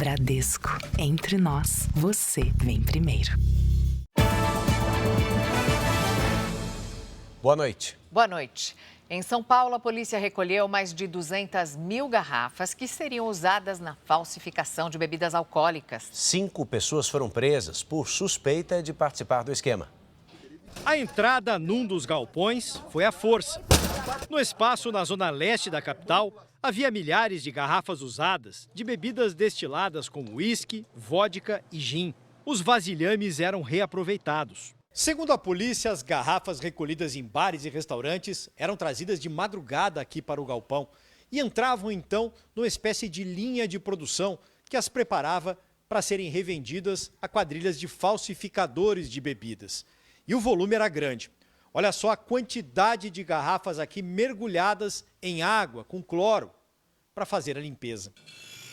Bradesco. Entre nós, você vem primeiro. Boa noite. Boa noite. Em São Paulo, a polícia recolheu mais de 200 mil garrafas que seriam usadas na falsificação de bebidas alcoólicas. 5 pessoas foram presas por suspeita de participar do esquema. A entrada num dos galpões foi à força. No espaço na zona leste da capital, havia milhares de garrafas usadas de bebidas destiladas como uísque, vodka e gin. Os vasilhames eram reaproveitados. Segundo a polícia, as garrafas recolhidas em bares e restaurantes eram trazidas de madrugada aqui para o galpão e entravam então numa espécie de linha de produção que as preparava para serem revendidas a quadrilhas de falsificadores de bebidas. E o volume era grande. Olha só a quantidade de garrafas aqui mergulhadas em água com cloro para fazer a limpeza.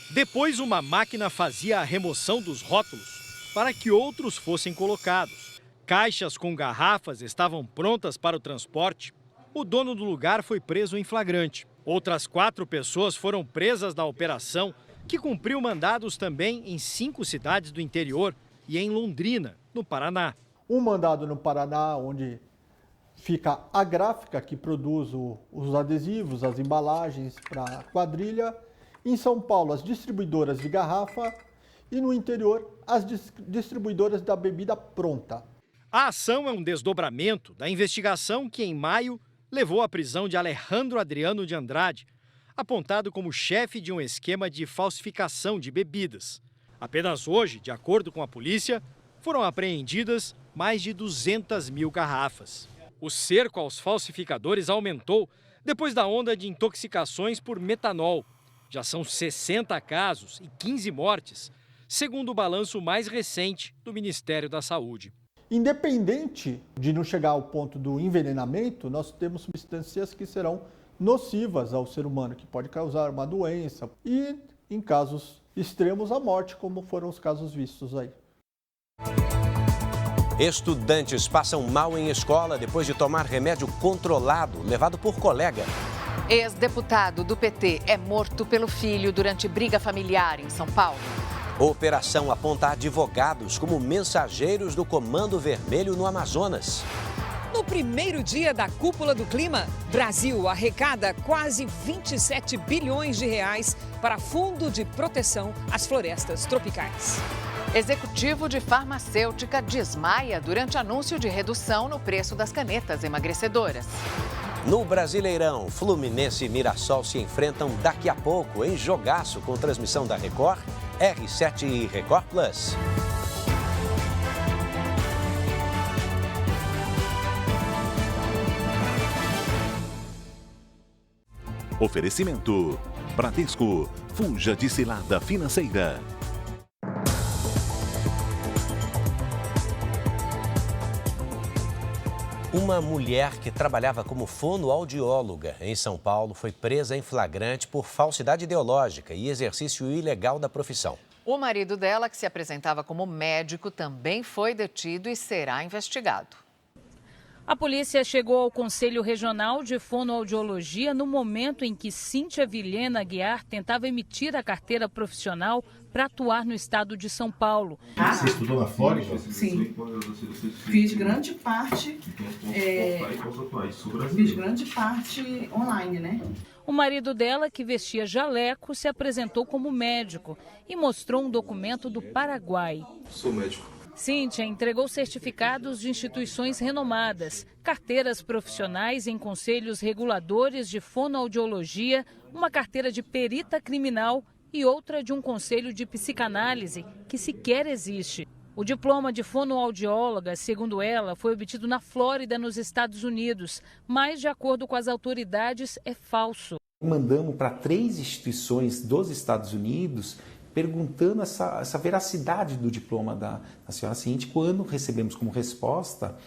Depois, uma máquina fazia a remoção dos rótulos para que outros fossem colocados. Caixas com garrafas estavam prontas para o transporte. O dono do lugar foi preso em flagrante. Outras 4 pessoas foram presas na operação, que cumpriu mandados também em 5 cidades do interior e em Londrina, no Paraná. Um mandado no Paraná, onde fica a gráfica que produz os adesivos, as embalagens para a quadrilha. Em São Paulo, as distribuidoras de garrafa e no interior, as distribuidoras da bebida pronta. A ação é um desdobramento da investigação que, em maio, levou à prisão de Alejandro Adriano de Andrade, apontado como chefe de um esquema de falsificação de bebidas. Apenas hoje, de acordo com a polícia, foram apreendidas mais de 200 mil garrafas. O cerco aos falsificadores aumentou depois da onda de intoxicações por metanol. Já são 60 casos e 15 mortes, segundo o balanço mais recente do Ministério da Saúde. Independente de não chegar ao ponto do envenenamento, nós temos substâncias que serão nocivas ao ser humano, que pode causar uma doença e, em casos extremos, a morte, como foram os casos vistos aí. Estudantes passam mal em escola depois de tomar remédio controlado, levado por colega. Ex-deputado do PT é morto pelo filho durante briga familiar em São Paulo. Operação aponta advogados como mensageiros do Comando Vermelho no Amazonas. No primeiro dia da Cúpula do Clima, Brasil arrecada quase 27 bilhões de reais para Fundo de Proteção às Florestas Tropicais. Executivo de farmacêutica desmaia durante anúncio de redução no preço das canetas emagrecedoras. No Brasileirão, Fluminense e Mirassol se enfrentam daqui a pouco em jogaço com transmissão da Record, R7 e Record Plus. Oferecimento: Bradesco, fuja de cilada financeira. Uma mulher que trabalhava como fonoaudióloga em São Paulo foi presa em flagrante por falsidade ideológica e exercício ilegal da profissão. O marido dela, que se apresentava como médico, também foi detido e será investigado. A polícia chegou ao Conselho Regional de Fonoaudiologia no momento em que Cíntia Vilhena Aguiar tentava emitir a carteira profissional para atuar no estado de São Paulo. Você estudou na Flórida? Sim. Fiz grande parte, online, né? O marido dela, que vestia jaleco, se apresentou como médico e mostrou um documento do Paraguai. Sou médico. Cíntia entregou certificados de instituições renomadas, carteiras profissionais em conselhos reguladores de fonoaudiologia, uma carteira de perita criminal e outra de um conselho de psicanálise, que sequer existe. O diploma de fonoaudióloga, segundo ela, foi obtido na Flórida, nos Estados Unidos, mas, de acordo com as autoridades, é falso. Mandamos para 3 instituições dos Estados Unidos perguntando essa veracidade do diploma da senhora Cíntia. Quando recebemos como resposta,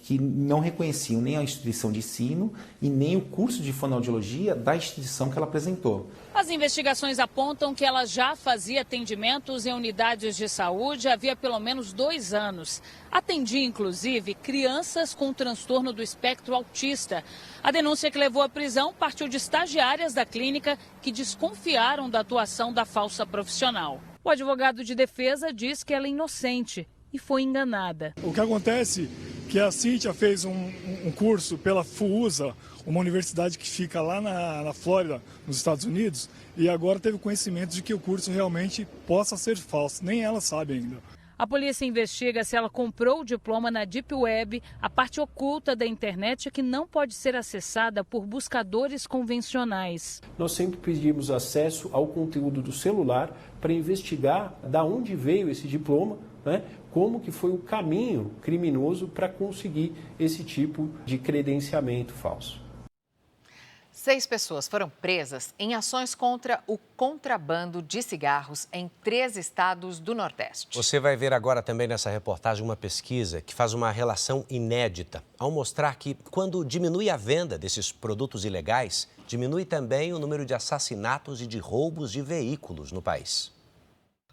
que não reconheciam nem a instituição de ensino e nem o curso de fonoaudiologia da instituição que ela apresentou. As investigações apontam que ela já fazia atendimentos em unidades de saúde havia pelo menos 2 anos. Atendia, inclusive, crianças com transtorno do espectro autista. A denúncia que levou à prisão partiu de estagiárias da clínica que desconfiaram da atuação da falsa profissional. O advogado de defesa diz que ela é inocente e foi enganada. O que acontece é que a Cíntia fez um curso pela FUUSA, uma universidade que fica lá na Flórida, nos Estados Unidos, e agora teve conhecimento de que o curso realmente possa ser falso. Nem ela sabe ainda. A polícia investiga se ela comprou o diploma na Deep Web, a parte oculta da internet que não pode ser acessada por buscadores convencionais. Nós sempre pedimos acesso ao conteúdo do celular para investigar de onde veio esse diploma, né? Como que foi o caminho criminoso para conseguir esse tipo de credenciamento falso. 6 pessoas foram presas em ações contra o contrabando de cigarros em 3 estados do Nordeste. Você vai ver agora também nessa reportagem uma pesquisa que faz uma relação inédita ao mostrar que quando diminui a venda desses produtos ilegais, diminui também o número de assassinatos e de roubos de veículos no país.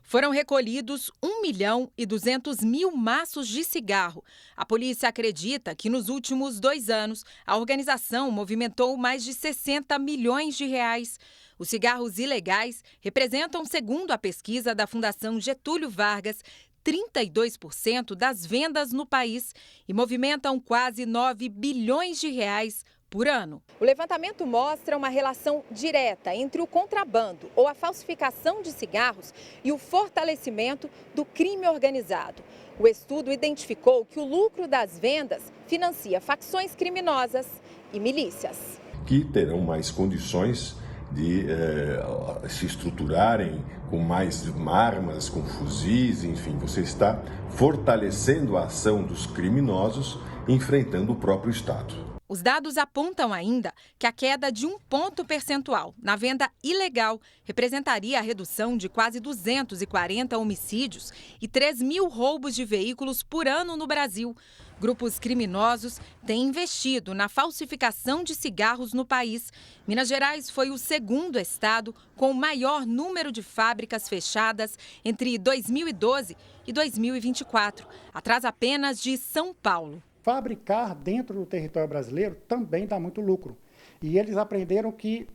Foram recolhidos 1.200.000 maços de cigarro. A polícia acredita que nos últimos 2 anos a organização movimentou mais de 60 milhões de reais. Os cigarros ilegais representam, segundo a pesquisa da Fundação Getúlio Vargas, 32% das vendas no país e movimentam quase 9 bilhões de reais por ano. O levantamento mostra uma relação direta entre o contrabando ou a falsificação de cigarros e o fortalecimento do crime organizado. O estudo identificou que o lucro das vendas financia facções criminosas e milícias. Que terão mais condições de se estruturarem com mais armas, com fuzis, enfim, você está fortalecendo a ação dos criminosos enfrentando o próprio Estado. Os dados apontam ainda que a queda de 1 ponto percentual na venda ilegal representaria a redução de quase 240 homicídios e 3.000 roubos de veículos por ano no Brasil. Grupos criminosos têm investido na falsificação de cigarros no país. Minas Gerais foi o 2º estado com o maior número de fábricas fechadas entre 2012 e 2024, atrás apenas de São Paulo. Fabricar dentro do território brasileiro também dá muito lucro. E eles aprenderam que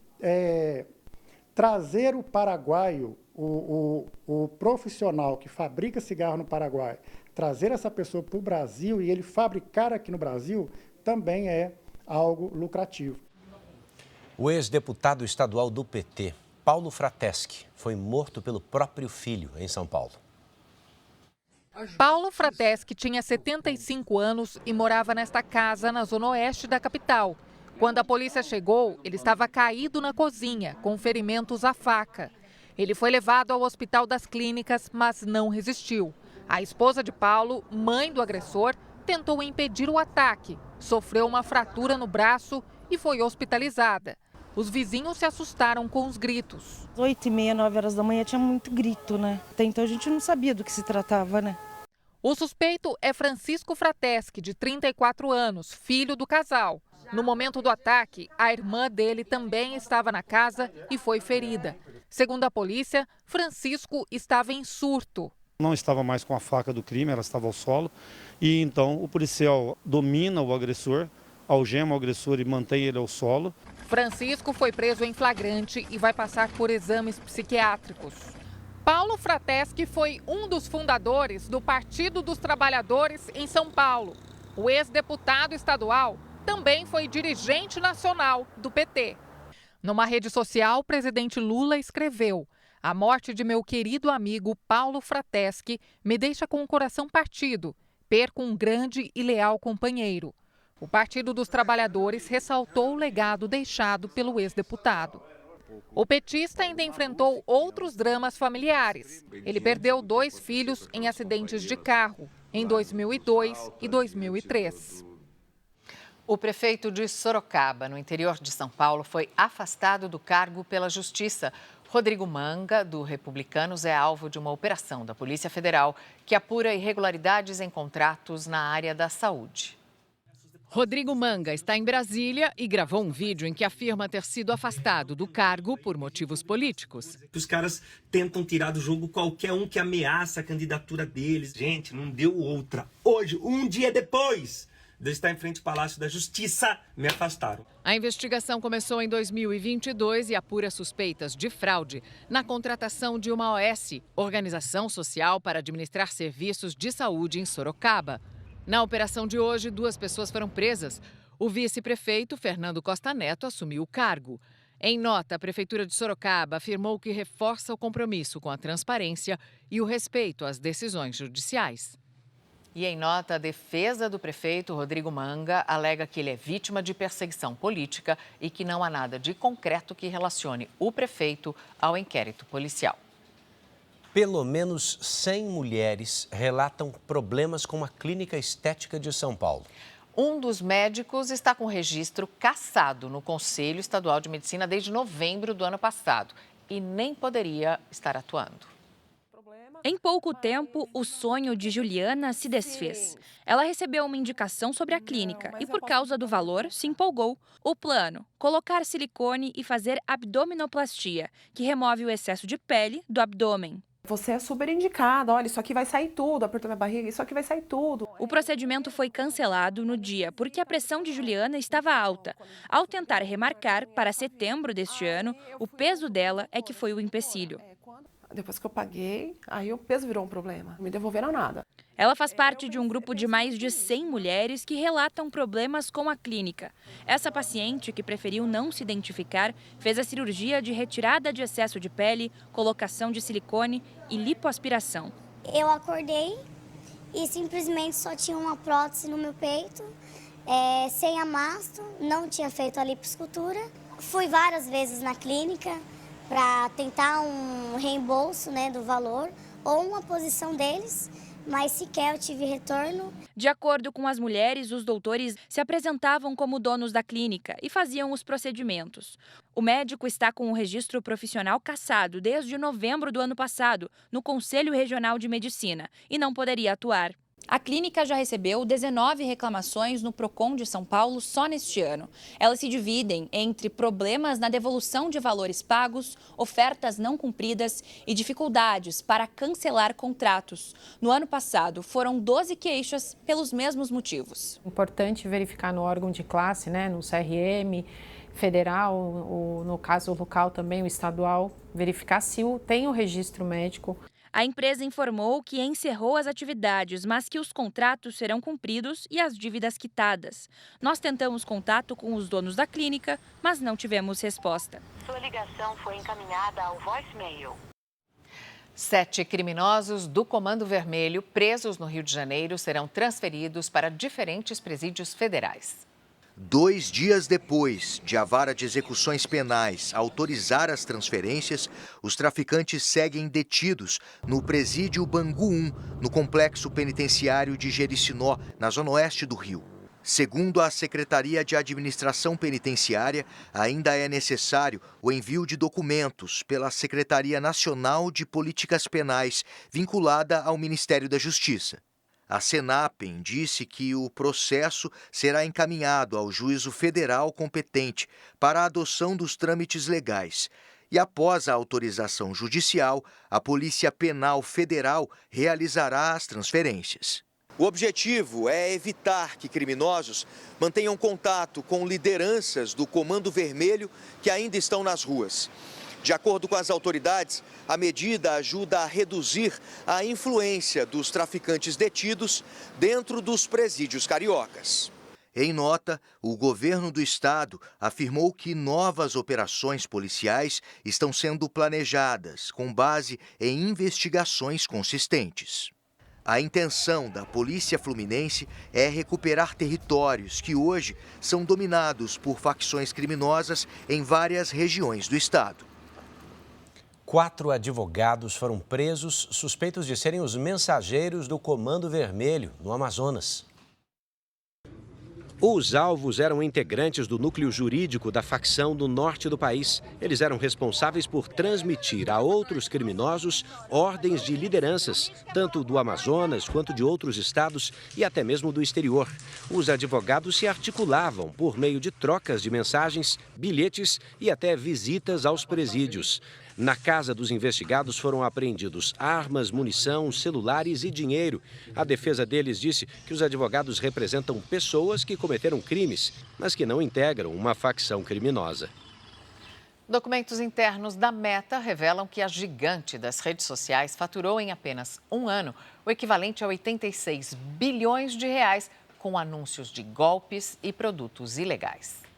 trazer o paraguaio, o profissional que fabrica cigarro no Paraguai, trazer essa pessoa para o Brasil e ele fabricar aqui no Brasil também é algo lucrativo. O ex-deputado estadual do PT, Paulo Frateschi, foi morto pelo próprio filho em São Paulo. Paulo Frateschi tinha 75 anos e morava nesta casa na zona oeste da capital. Quando a polícia chegou, ele estava caído na cozinha, com ferimentos à faca. Ele foi levado ao Hospital das Clínicas, mas não resistiu. A esposa de Paulo, mãe do agressor, tentou impedir o ataque, sofreu uma fratura no braço e foi hospitalizada. Os vizinhos se assustaram com os gritos. 8h30, 9 horas da manhã tinha muito grito, né? Até então a gente não sabia do que se tratava, né? O suspeito é Francisco Frateschi, de 34 anos, filho do casal. No momento do ataque, a irmã dele também estava na casa e foi ferida. Segundo a polícia, Francisco estava em surto. Não estava mais com a faca do crime, ela estava ao solo. E então o policial domina o agressor, algema o agressor e mantém ele ao solo. Francisco foi preso em flagrante e vai passar por exames psiquiátricos. Paulo Frateschi foi um dos fundadores do Partido dos Trabalhadores em São Paulo. O ex-deputado estadual também foi dirigente nacional do PT. Numa rede social, o presidente Lula escreveu: "A morte de meu querido amigo Paulo Frateschi me deixa com o coração partido. Perco um grande e leal companheiro." O Partido dos Trabalhadores ressaltou o legado deixado pelo ex-deputado. O petista ainda enfrentou outros dramas familiares. Ele perdeu 2 filhos em acidentes de carro, em 2002 e 2003. O prefeito de Sorocaba, no interior de São Paulo, foi afastado do cargo pela Justiça. Rodrigo Manga, do Republicanos, é alvo de uma operação da Polícia Federal que apura irregularidades em contratos na área da saúde. Rodrigo Manga está em Brasília e gravou um vídeo em que afirma ter sido afastado do cargo por motivos políticos. Os caras tentam tirar do jogo qualquer um que ameaça a candidatura deles. Gente, não deu outra. Hoje, um dia depois de eu estar em frente ao Palácio da Justiça, me afastaram. A investigação começou em 2022 e apura suspeitas de fraude na contratação de uma OS, Organização Social para Administrar Serviços de Saúde em Sorocaba. Na operação de hoje, 2 pessoas foram presas. O vice-prefeito, Fernando Costa Neto, assumiu o cargo. Em nota, a Prefeitura de Sorocaba afirmou que reforça o compromisso com a transparência e o respeito às decisões judiciais. E em nota, a defesa do prefeito Rodrigo Manga alega que ele é vítima de perseguição política e que não há nada de concreto que relacione o prefeito ao inquérito policial. Pelo menos 100 mulheres relatam problemas com a clínica estética de São Paulo. Um dos médicos está com registro cassado no Conselho Estadual de Medicina desde novembro do ano passado e nem poderia estar atuando. Em pouco tempo, o sonho de Juliana se desfez. Ela recebeu uma indicação sobre a clínica e, por causa do valor, se empolgou. O plano: colocar silicone e fazer abdominoplastia, que remove o excesso de pele do abdômen. Você é super indicada, olha, isso aqui vai sair tudo, apertou minha barriga, isso aqui vai sair tudo. O procedimento foi cancelado no dia porque a pressão de Juliana estava alta. Ao tentar remarcar para setembro deste ano, o peso dela é que foi o empecilho. Depois que eu paguei, aí o peso virou um problema. Não me devolveram nada. Ela faz parte de um grupo de mais de 100 mulheres que relatam problemas com a clínica. Essa paciente, que preferiu não se identificar, fez a cirurgia de retirada de excesso de pele, colocação de silicone e lipoaspiração. Eu acordei e simplesmente só tinha uma prótese no meu peito, sem amasto, não tinha feito a lipoescultura. Fui várias vezes na clínica para tentar um reembolso, do valor ou uma posição deles, mas sequer eu tive retorno. De acordo com as mulheres, os doutores se apresentavam como donos da clínica e faziam os procedimentos. O médico está com o registro profissional cassado desde novembro do ano passado, no Conselho Regional de Medicina, e não poderia atuar. A clínica já recebeu 19 reclamações no Procon de São Paulo só neste ano. Elas se dividem entre problemas na devolução de valores pagos, ofertas não cumpridas e dificuldades para cancelar contratos. No ano passado, foram 12 queixas pelos mesmos motivos. Importante verificar no órgão de classe, no CRM federal, ou no caso local também, o estadual, verificar se tem o registro médico. A empresa informou que encerrou as atividades, mas que os contratos serão cumpridos e as dívidas quitadas. Nós tentamos contato com os donos da clínica, mas não tivemos resposta. Sua ligação foi encaminhada ao voicemail. 7 criminosos do Comando Vermelho presos no Rio de Janeiro serão transferidos para diferentes presídios federais. 2 dias depois de a Vara de Execuções Penais autorizar as transferências, os traficantes seguem detidos no presídio Bangu 1, no complexo penitenciário de Jericinó, na zona oeste do Rio. Segundo a Secretaria de Administração Penitenciária, ainda é necessário o envio de documentos pela Secretaria Nacional de Políticas Penais, vinculada ao Ministério da Justiça. A Senapem disse que o processo será encaminhado ao juízo federal competente para a adoção dos trâmites legais. E após a autorização judicial, a Polícia Penal Federal realizará as transferências. O objetivo é evitar que criminosos mantenham contato com lideranças do Comando Vermelho que ainda estão nas ruas. De acordo com as autoridades, a medida ajuda a reduzir a influência dos traficantes detidos dentro dos presídios cariocas. Em nota, o governo do estado afirmou que novas operações policiais estão sendo planejadas com base em investigações consistentes. A intenção da Polícia Fluminense é recuperar territórios que hoje são dominados por facções criminosas em várias regiões do estado. 4 advogados foram presos suspeitos de serem os mensageiros do Comando Vermelho, no Amazonas. Os alvos eram integrantes do núcleo jurídico da facção do norte do país. Eles eram responsáveis por transmitir a outros criminosos ordens de lideranças, tanto do Amazonas quanto de outros estados e até mesmo do exterior. Os advogados se articulavam por meio de trocas de mensagens, bilhetes e até visitas aos presídios. Na casa dos investigados foram apreendidos armas, munição, celulares e dinheiro. A defesa deles disse que os advogados representam pessoas que cometeram crimes, mas que não integram uma facção criminosa. Documentos internos da Meta revelam que a gigante das redes sociais faturou em apenas um ano o equivalente a 86 bilhões de reais com anúncios de golpes e produtos ilegais.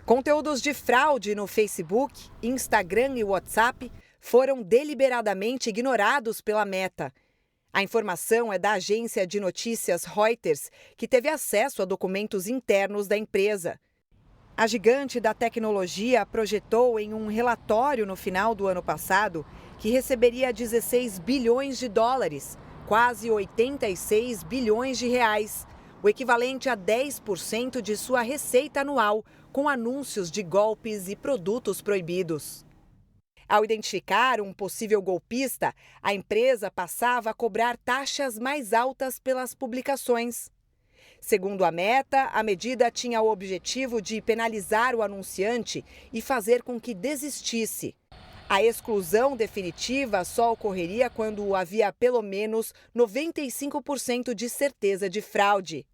Conteúdos de fraude no Facebook, Instagram e WhatsApp foram deliberadamente ignorados pela Meta. A informação é da agência de notícias Reuters, que teve acesso a documentos internos da empresa. A gigante da tecnologia projetou em um relatório no final do ano passado que receberia 16 bilhões de dólares, quase 86 bilhões de reais, o equivalente a 10% de sua receita anual, com anúncios de golpes e produtos proibidos. Ao identificar um possível golpista, a empresa passava a cobrar taxas mais altas pelas publicações. Segundo a Meta, a medida tinha o objetivo de penalizar o anunciante e fazer com que desistisse. A exclusão definitiva só ocorreria quando havia pelo menos 95% de certeza de fraude.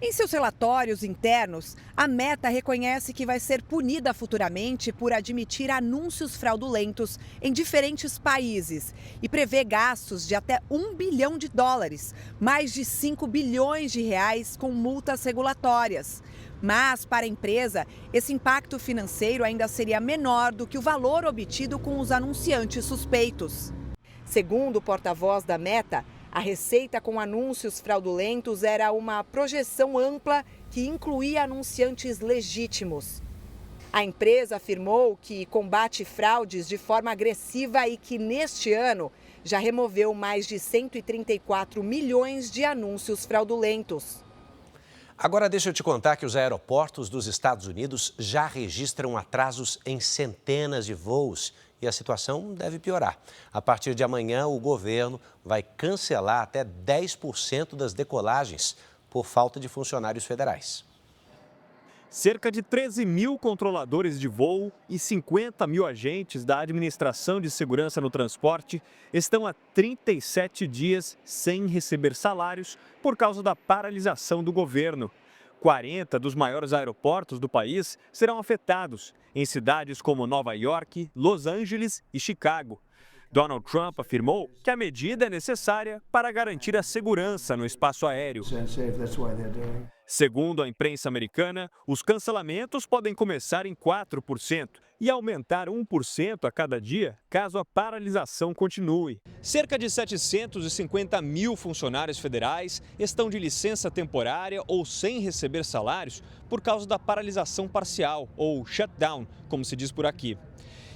Em seus relatórios internos, a Meta reconhece que vai ser punida futuramente por admitir anúncios fraudulentos em diferentes países e prevê gastos de até 1 bilhão de dólares, mais de 5 bilhões de reais com multas regulatórias. Mas, para a empresa, esse impacto financeiro ainda seria menor do que o valor obtido com os anunciantes suspeitos. Segundo o porta-voz da Meta, a receita com anúncios fraudulentos era uma projeção ampla que incluía anunciantes legítimos. A empresa afirmou que combate fraudes de forma agressiva e que, neste ano, já removeu mais de 134 milhões de anúncios fraudulentos. Agora deixa eu te contar que os aeroportos dos Estados Unidos já registram atrasos em centenas de voos. E a situação deve piorar. A partir de amanhã, o governo vai cancelar até 10% das decolagens por falta de funcionários federais. Cerca de 13 mil controladores de voo e 50 mil agentes da Administração de Segurança no Transporte estão há 37 dias sem receber salários por causa da paralisação do governo. 40 dos maiores aeroportos do país serão afetados, em cidades como Nova York, Los Angeles e Chicago. Donald Trump afirmou que a medida é necessária para garantir a segurança no espaço aéreo. Segundo a imprensa americana, os cancelamentos podem começar em 4% e aumentar 1% a cada dia caso a paralisação continue. Cerca de 750 mil funcionários federais estão de licença temporária ou sem receber salários por causa da paralisação parcial, ou shutdown, como se diz por aqui.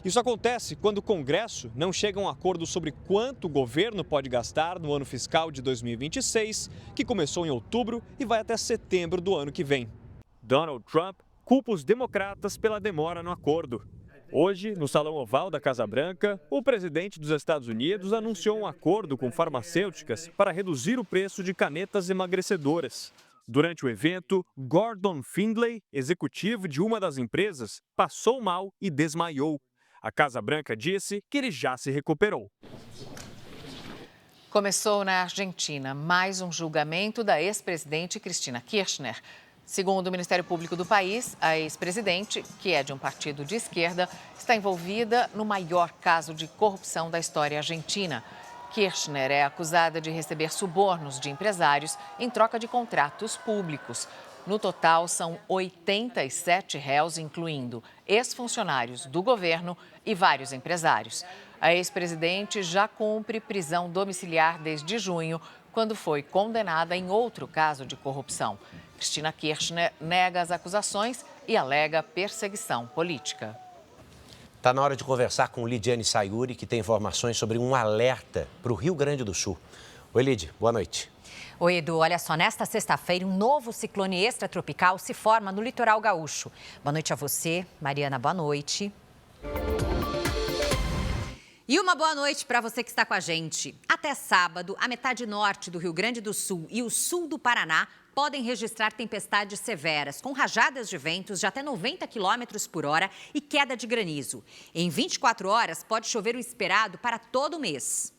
Isso acontece quando o Congresso não chega a um acordo sobre quanto o governo pode gastar no ano fiscal de 2026, que começou em outubro e vai até setembro do ano que vem. Donald Trump culpa os democratas pela demora no acordo. Hoje, no Salão Oval da Casa Branca, o presidente dos Estados Unidos anunciou um acordo com farmacêuticas para reduzir o preço de canetas emagrecedoras. Durante o evento, Gordon Findlay, executivo de uma das empresas, passou mal e desmaiou. A Casa Branca disse que ele já se recuperou. Começou na Argentina mais um julgamento da ex-presidente Cristina Kirchner. Segundo o Ministério Público do país, a ex-presidente, que é de um partido de esquerda, está envolvida no maior caso de corrupção da história argentina. Kirchner é acusada de receber subornos de empresários em troca de contratos públicos. No total, são 87 réus, incluindo ex-funcionários do governo e vários empresários. A ex-presidente já cumpre prisão domiciliar desde junho, quando foi condenada em outro caso de corrupção. Cristina Kirchner nega as acusações e alega perseguição política. Está na hora de conversar com Lidiane Sayuri, que tem informações sobre um alerta para o Rio Grande do Sul. Oi, Lid, boa noite. Oi, Edu, olha só, nesta sexta-feira um novo ciclone extratropical se forma no litoral gaúcho. Boa noite a você, Mariana, boa noite. E uma boa noite para você que está com a gente. Até sábado, a metade norte do Rio Grande do Sul e o sul do Paraná podem registrar tempestades severas, com rajadas de ventos de até 90 km por hora e queda de granizo. Em 24 horas, pode chover o esperado para todo o mês.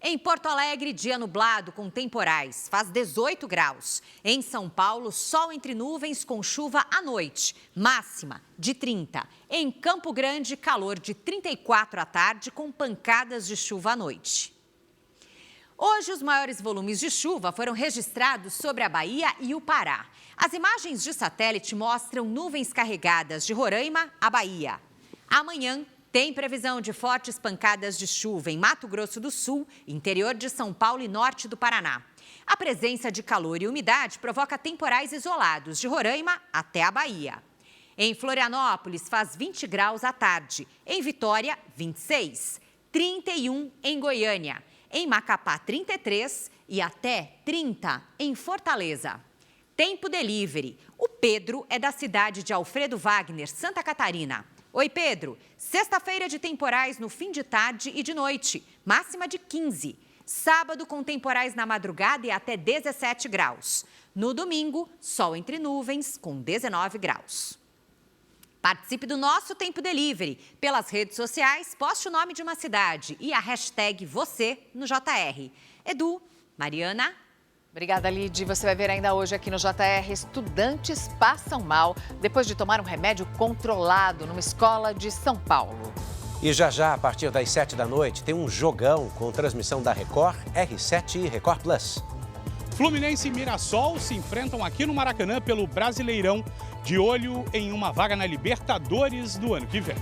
Em Porto Alegre, dia nublado com temporais, faz 18 graus. Em São Paulo, sol entre nuvens com chuva à noite, máxima de 30. Em Campo Grande, calor de 34 à tarde com pancadas de chuva à noite. Hoje, os maiores volumes de chuva foram registrados sobre a Bahia e o Pará. As imagens de satélite mostram nuvens carregadas de Roraima à Bahia. Amanhã, tem previsão de fortes pancadas de chuva em Mato Grosso do Sul, interior de São Paulo e norte do Paraná. A presença de calor e umidade provoca temporais isolados de Roraima até a Bahia. Em Florianópolis, faz 20 graus à tarde. Em Vitória, 26. 31 em Goiânia. Em Macapá, 33 e até 30 em Fortaleza. Tempo delivery. O Pedro é da cidade de Alfredo Wagner, Santa Catarina. Oi, Pedro. Sexta-feira de temporais no fim de tarde e de noite, máxima de 15. Sábado com temporais na madrugada e até 17 graus. No domingo, sol entre nuvens com 19 graus. Participe do nosso Tempo Delivery. Pelas redes sociais, poste o nome de uma cidade e a hashtag você no JR. Edu, Mariana... Obrigada, Lid. Você vai ver ainda hoje aqui no JR, estudantes passam mal depois de tomar um remédio controlado numa escola de São Paulo. E já, a partir das 7 da noite, tem um jogão com transmissão da Record, R7 e Record Plus. Fluminense e Mirassol se enfrentam aqui no Maracanã pelo Brasileirão, de olho em uma vaga na Libertadores do ano que vem.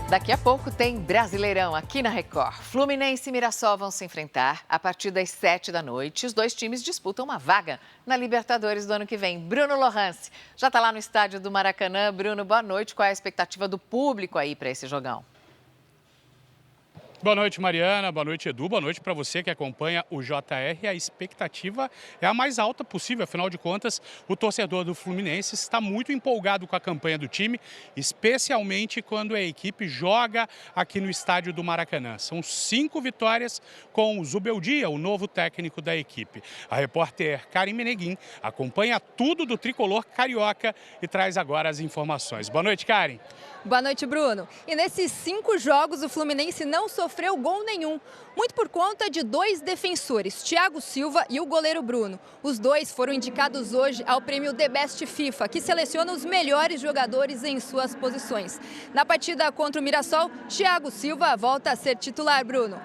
Daqui a pouco tem Brasileirão aqui na Record. Fluminense e Mirassol vão se enfrentar a partir das 7 da noite. Os dois times disputam uma vaga na Libertadores do ano que vem. Bruno Lohance já está lá no estádio do Maracanã. Bruno, boa noite. Qual é a expectativa do público aí para esse jogão? Boa noite, Mariana. Boa noite, Edu. Boa noite para você que acompanha o JR. A expectativa é a mais alta possível. Afinal de contas, o torcedor do Fluminense está muito empolgado com a campanha do time, especialmente quando a equipe joga aqui no estádio do Maracanã. São 5 vitórias com o Zubeldia, o novo técnico da equipe. A repórter Karen Meneguin acompanha tudo do tricolor carioca e traz agora as informações. Boa noite, Karen. Boa noite, Bruno. E nesses 5 jogos, o Fluminense não sofreu gol nenhum. Muito por conta de 2 defensores, Thiago Silva e o goleiro Bruno. Os dois foram indicados hoje ao prêmio The Best FIFA, que seleciona os melhores jogadores em suas posições. Na partida contra o Mirassol, Thiago Silva volta a ser titular, Bruno.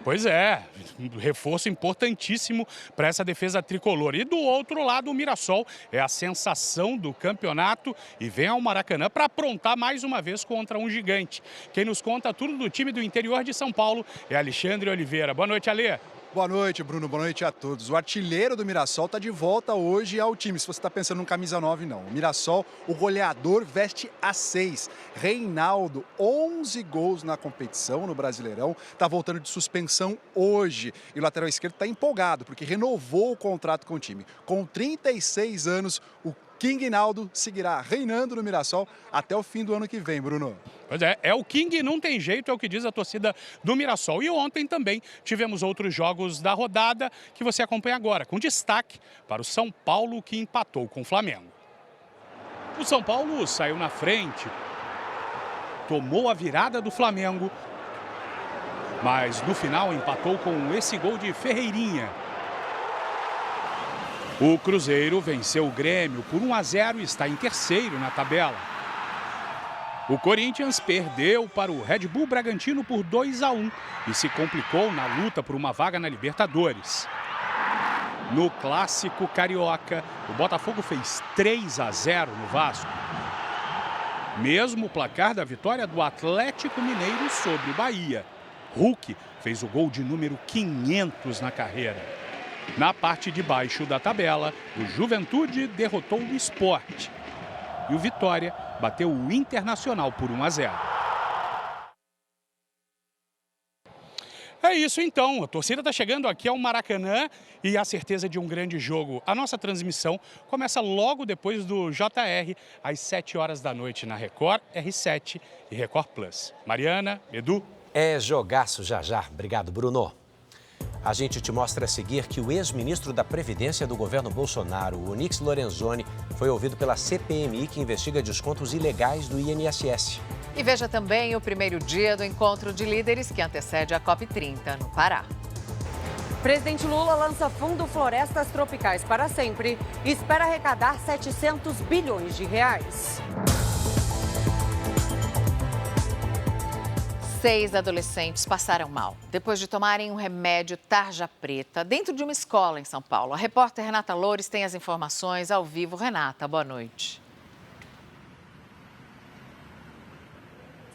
Pois é, um reforço importantíssimo para essa defesa tricolor. E do outro lado, o Mirassol é a sensação do campeonato e vem ao Maracanã para aprontar mais uma vez contra um gigante. Quem nos conta tudo do time do interior de São Paulo é Alexandre Oliveira. Boa noite, Alê. Boa noite, Bruno. Boa noite a todos. O artilheiro do Mirassol está de volta hoje ao time, se você está pensando no camisa 9, não. O Mirassol, o goleador, veste a 6. Reinaldo, 11 gols na competição, no Brasileirão. Está voltando de suspensão hoje. E o lateral esquerdo está empolgado, porque renovou o contrato com o time. Com 36 anos, o King Naldo seguirá reinando no Mirassol até o fim do ano que vem, Bruno. Pois é o King, não tem jeito, é o que diz a torcida do Mirassol. E ontem também tivemos outros jogos da rodada que você acompanha agora, com destaque para o São Paulo, que empatou com o Flamengo. O São Paulo saiu na frente, tomou a virada do Flamengo, mas no final empatou com esse gol de Ferreirinha. O Cruzeiro venceu o Grêmio por 1-0 e está em terceiro na tabela. O Corinthians perdeu para o Red Bull Bragantino por 2-1 e se complicou na luta por uma vaga na Libertadores. No Clássico Carioca, o Botafogo fez 3-0 no Vasco. Mesmo o placar da vitória do Atlético Mineiro sobre o Bahia. Hulk fez o gol de número 500 na carreira. Na parte de baixo da tabela, o Juventude derrotou o Sport. e o Vitória bateu o Internacional por 1-0. É isso então, a torcida está chegando aqui ao Maracanã e a certeza de um grande jogo. A nossa transmissão começa logo depois do JR, às 7 horas da noite na Record, R7 e Record Plus. Mariana, Edu. É jogaço já já. Obrigado, Bruno. A gente te mostra a seguir que o ex-ministro da Previdência do governo Bolsonaro, o Onyx Lorenzoni, foi ouvido pela CPMI, que investiga descontos ilegais do INSS. E veja também o primeiro dia do encontro de líderes que antecede a COP30 no Pará. Presidente Lula lança Fundo Florestas Tropicais para sempre e espera arrecadar 700 bilhões de reais. 6 adolescentes passaram mal depois de tomarem um remédio tarja preta dentro de uma escola em São Paulo. A repórter Renata Loures tem as informações ao vivo. Renata, boa noite.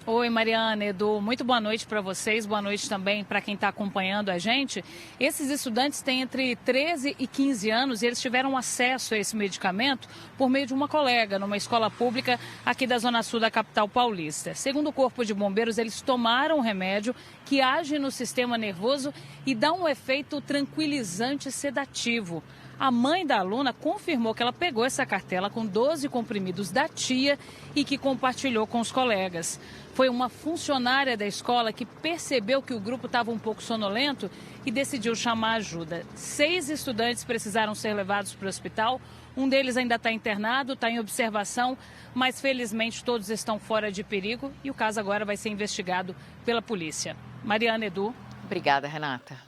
Oi, Mariana, Edu, muito boa noite para vocês, boa noite também para quem está acompanhando a gente. Esses estudantes têm entre 13 e 15 anos e eles tiveram acesso a esse medicamento por meio de uma colega numa escola pública aqui da Zona Sul da capital paulista. Segundo o Corpo de Bombeiros, eles tomaram um remédio que age no sistema nervoso e dá um efeito tranquilizante sedativo. A mãe da aluna confirmou que ela pegou essa cartela com 12 comprimidos da tia e que compartilhou com os colegas. Foi uma funcionária da escola que percebeu que o grupo estava um pouco sonolento e decidiu chamar ajuda. 6 estudantes precisaram ser levados para o hospital. Um deles ainda está internado, está em observação, mas felizmente todos estão fora de perigo e o caso agora vai ser investigado pela polícia. Mariana, Edu. Obrigada, Renata.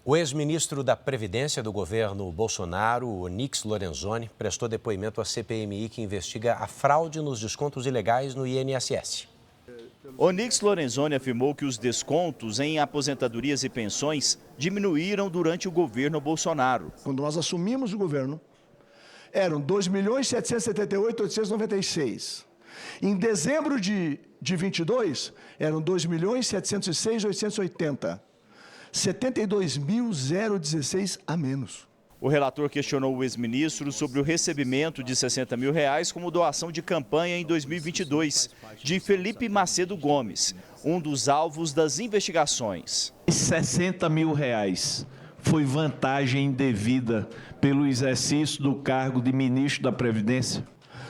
O ex-ministro da Previdência do governo Bolsonaro, Onyx Lorenzoni, prestou depoimento à CPMI, que investiga a fraude nos descontos ilegais no INSS. Onyx Lorenzoni afirmou que os descontos em aposentadorias e pensões diminuíram durante o governo Bolsonaro. Quando nós assumimos o governo, eram 2.778.896. Em dezembro de 22, eram 2.706.880. 72.016 a menos. O relator questionou o ex-ministro sobre o recebimento de R$60 mil como doação de campanha em 2022, de Felipe Macedo Gomes, um dos alvos das investigações. R$60 mil foi vantagem indevida pelo exercício do cargo de ministro da Previdência?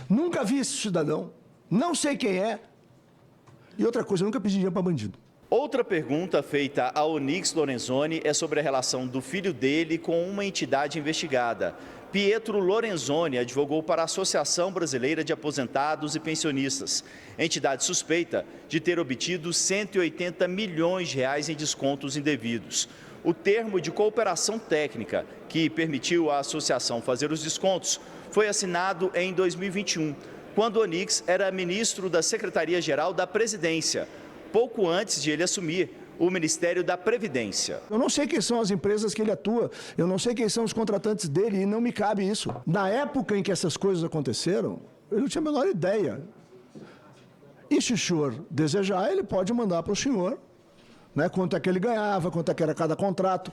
Nunca vi esse cidadão, não sei quem é. E outra coisa, eu nunca pedi dinheiro para bandido. Outra pergunta feita a Onyx Lorenzoni é sobre a relação do filho dele com uma entidade investigada. Pietro Lorenzoni advogou para a Associação Brasileira de Aposentados e Pensionistas, entidade suspeita de ter obtido R$180 milhões em descontos indevidos. O termo de cooperação técnica que permitiu à associação fazer os descontos foi assinado em 2021, quando Onyx era ministro da Secretaria-Geral da Presidência, pouco antes de ele assumir o Ministério da Previdência. Eu não sei quem são as empresas que ele atua, eu não sei quem são os contratantes dele e não me cabe isso. Na época em que essas coisas aconteceram, eu não tinha a menor ideia. E se o senhor desejar, ele pode mandar para o senhor, né, quanto é que ele ganhava, quanto é que era cada contrato.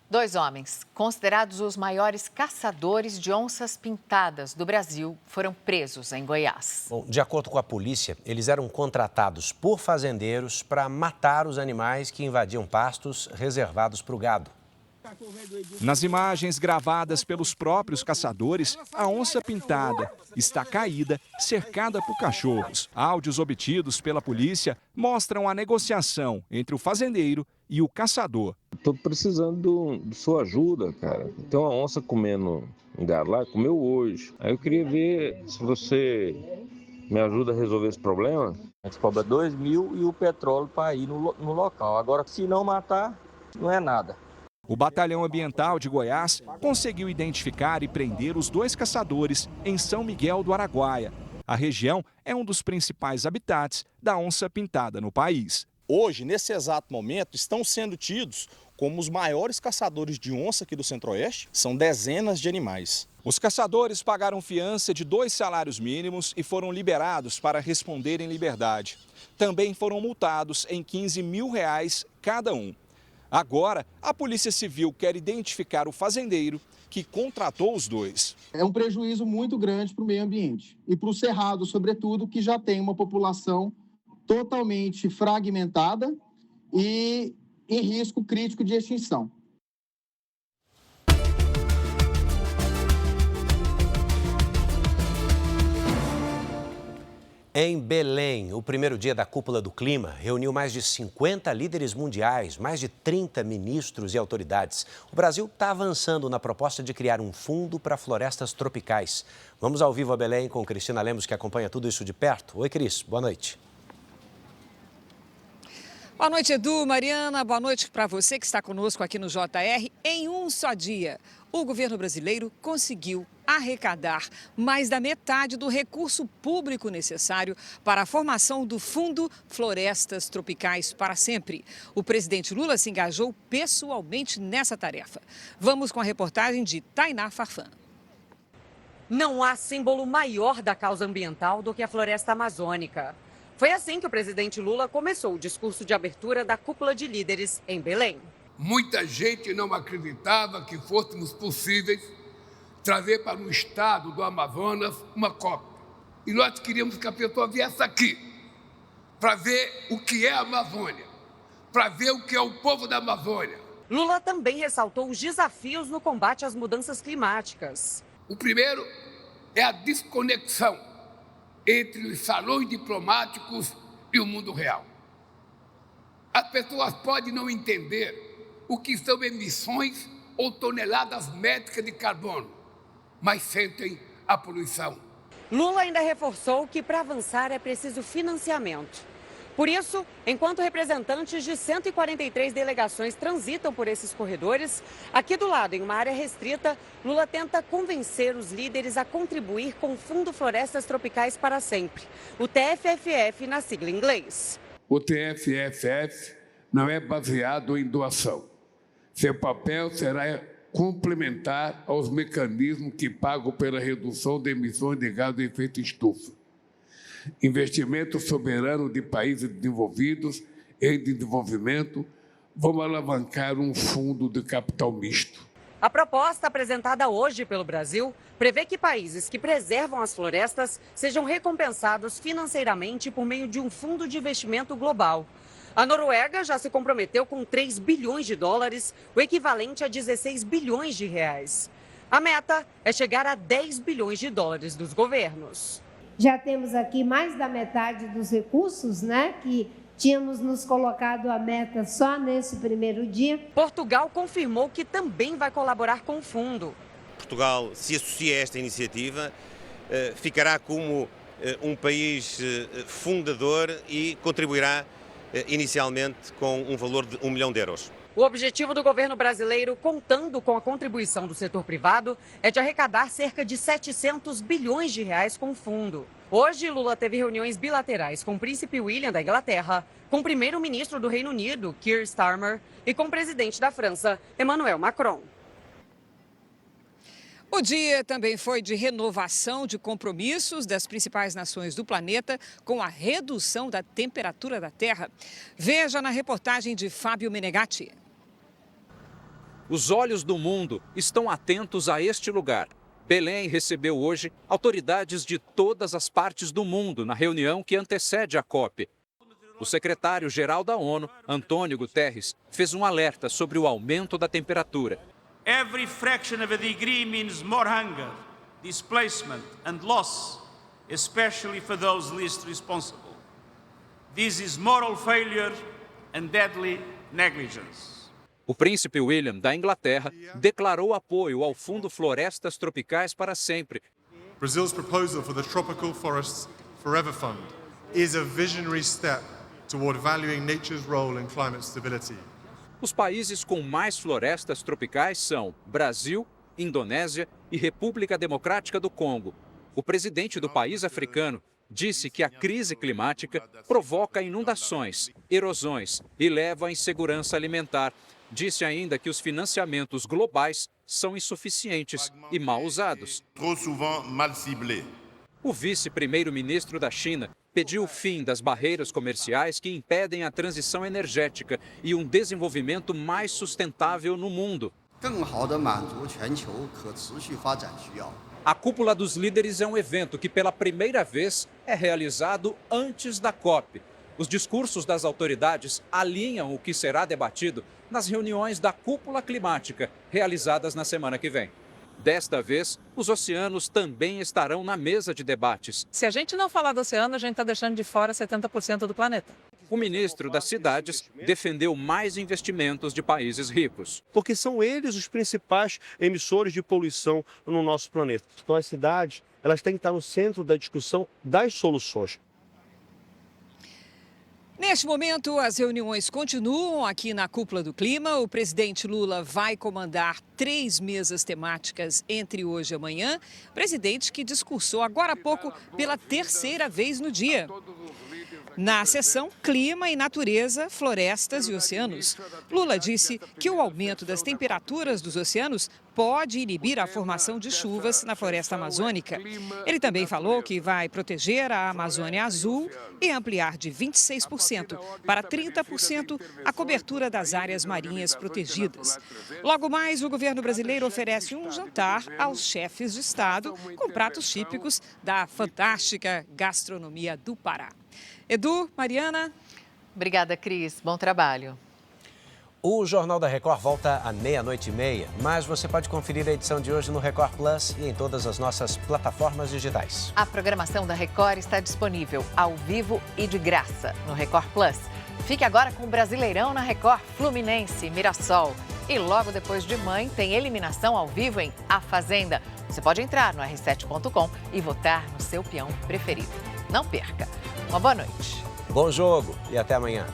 2 homens, considerados os maiores caçadores de onças pintadas do Brasil, foram presos em Goiás. Bom, de acordo com a polícia, eles eram contratados por fazendeiros para matar os animais que invadiam pastos reservados para o gado. Nas imagens gravadas pelos próprios caçadores, a onça pintada está caída, cercada por cachorros. Áudios obtidos pela polícia mostram a negociação entre o fazendeiro e o caçador. Estou precisando de sua ajuda, cara. Tem uma onça comendo um gado lá, comeu hoje. Aí eu queria ver se você me ajuda a resolver esse problema. A gente cobra 2 mil e o petróleo para ir no local. Agora, se não matar, não é nada. O Batalhão Ambiental de Goiás conseguiu identificar e prender os 2 caçadores em São Miguel do Araguaia. A região é um dos principais habitats da onça pintada no país. Hoje, nesse exato momento, estão sendo tidos como os maiores caçadores de onça aqui do Centro-Oeste. São dezenas de animais. Os caçadores pagaram fiança de 2 salários mínimos e foram liberados para responder em liberdade. Também foram multados em R$15 mil cada um. Agora, a Polícia Civil quer identificar o fazendeiro que contratou os dois. É um prejuízo muito grande para o meio ambiente e para o cerrado, sobretudo, que já tem uma população totalmente fragmentada e em risco crítico de extinção. Em Belém, o primeiro dia da Cúpula do Clima reuniu mais de 50 líderes mundiais, mais de 30 ministros e autoridades. O Brasil está avançando na proposta de criar um fundo para florestas tropicais. Vamos ao vivo a Belém com Cristina Lemos, que acompanha tudo isso de perto. Oi, Cris, boa noite. Boa noite, Edu, Mariana. Boa noite para você que está conosco aqui no JR. Em um só dia, o governo brasileiro conseguiu arrecadar mais da metade do recurso público necessário para a formação do Fundo Florestas Tropicais para Sempre. O presidente Lula se engajou pessoalmente nessa tarefa. Vamos com a reportagem de Tainá Farfan. Não há símbolo maior da causa ambiental do que a floresta amazônica. Foi assim que o presidente Lula começou o discurso de abertura da Cúpula de Líderes em Belém. Muita gente não acreditava que fôssemos possíveis trazer para o estado do Amazonas uma COP. E nós queríamos que a pessoa viesse aqui para ver o que é a Amazônia, para ver o que é o povo da Amazônia. Lula também ressaltou os desafios no combate às mudanças climáticas. O primeiro é a desconexão entre os salões diplomáticos e o mundo real. As pessoas podem não entender o que são emissões ou toneladas métricas de carbono, mas sentem a poluição. Lula ainda reforçou que para avançar é preciso financiamento. Por isso, enquanto representantes de 143 delegações transitam por esses corredores, aqui do lado, em uma área restrita, Lula tenta convencer os líderes a contribuir com o Fundo Florestas Tropicais para Sempre, o TFFF na sigla em inglês. O TFFF não é baseado em doação. Seu papel será complementar aos mecanismos que pagam pela redução de emissões de gás de efeito estufa. Investimento soberano de países desenvolvidos em desenvolvimento, vão alavancar um fundo de capital misto. A proposta apresentada hoje pelo Brasil prevê que países que preservam as florestas sejam recompensados financeiramente por meio de um fundo de investimento global. A Noruega já se comprometeu com 3 bilhões de dólares, o equivalente a 16 bilhões de reais. A meta é chegar a 10 bilhões de dólares dos governos. Já temos aqui mais da metade dos recursos, que tínhamos nos colocado a meta só nesse primeiro dia. Portugal confirmou que também vai colaborar com o fundo. Portugal se associa a esta iniciativa, ficará como um país fundador e contribuirá inicialmente com um valor de 1 milhão de euros. O objetivo do governo brasileiro, contando com a contribuição do setor privado, é de arrecadar cerca de 700 bilhões de reais com o fundo. Hoje, Lula teve reuniões bilaterais com o príncipe William da Inglaterra, com o primeiro-ministro do Reino Unido, Keir Starmer, e com o presidente da França, Emmanuel Macron. O dia também foi de renovação de compromissos das principais nações do planeta com a redução da temperatura da Terra. Veja na reportagem de Fábio Menegatti. Os olhos do mundo estão atentos a este lugar. Belém recebeu hoje autoridades de todas as partes do mundo na reunião que antecede a COP. O secretário-geral da ONU, Antônio Guterres, fez um alerta sobre o aumento da temperatura. Every fraction of a degree means more hunger, displacement and loss, especially for those least responsible. This is moral failure and deadly negligence. O príncipe William da Inglaterra declarou apoio ao Fundo Florestas Tropicais para Sempre. Brazil's proposal for the Tropical Forests Forever Fund is a visionary step toward valuing nature's role in climate stability. Os países com mais florestas tropicais são Brasil, Indonésia e República Democrática do Congo. O presidente do país africano disse que a crise climática provoca inundações, erosões e leva à insegurança alimentar. Disse ainda que os financiamentos globais são insuficientes e mal usados. O vice-primeiro-ministro da China pediu o fim das barreiras comerciais que impedem a transição energética e um desenvolvimento mais sustentável no mundo. A Cúpula dos Líderes é um evento que, pela primeira vez, é realizado antes da COP. Os discursos das autoridades alinham o que será debatido nas reuniões da Cúpula Climática, realizadas na semana que vem. Desta vez, os oceanos também estarão na mesa de debates. Se a gente não falar do oceano, a gente está deixando de fora 70% do planeta. O ministro das Cidades defendeu mais investimentos de países ricos. Porque são eles os principais emissores de poluição no nosso planeta. Então, as cidades, elas têm que estar no centro da discussão das soluções. Neste momento, as reuniões continuam aqui na Cúpula do Clima. O presidente Lula vai comandar 3 mesas temáticas entre hoje e amanhã. Presidente que discursou agora há pouco pela 3ª vez no dia. Na sessão Clima e Natureza, Florestas e Oceanos, Lula disse que o aumento das temperaturas dos oceanos pode inibir a formação de chuvas na floresta amazônica. Ele também falou que vai proteger a Amazônia Azul e ampliar de 26% para 30% a cobertura das áreas marinhas protegidas. Logo mais, o governo brasileiro oferece um jantar aos chefes de Estado com pratos típicos da fantástica gastronomia do Pará. Edu, Mariana. Obrigada, Cris. Bom trabalho. O Jornal da Record volta à 00:30, mas você pode conferir a edição de hoje no Record Plus e em todas as nossas plataformas digitais. A programação da Record está disponível ao vivo e de graça no Record Plus. Fique agora com o Brasileirão na Record, Fluminense, Mirassol. E logo depois de Mãe, tem eliminação ao vivo em A Fazenda. Você pode entrar no r7.com e votar no seu peão preferido. Não perca. Uma boa noite. Bom jogo e até amanhã.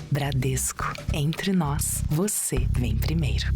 Bradesco. Entre nós, você vem primeiro.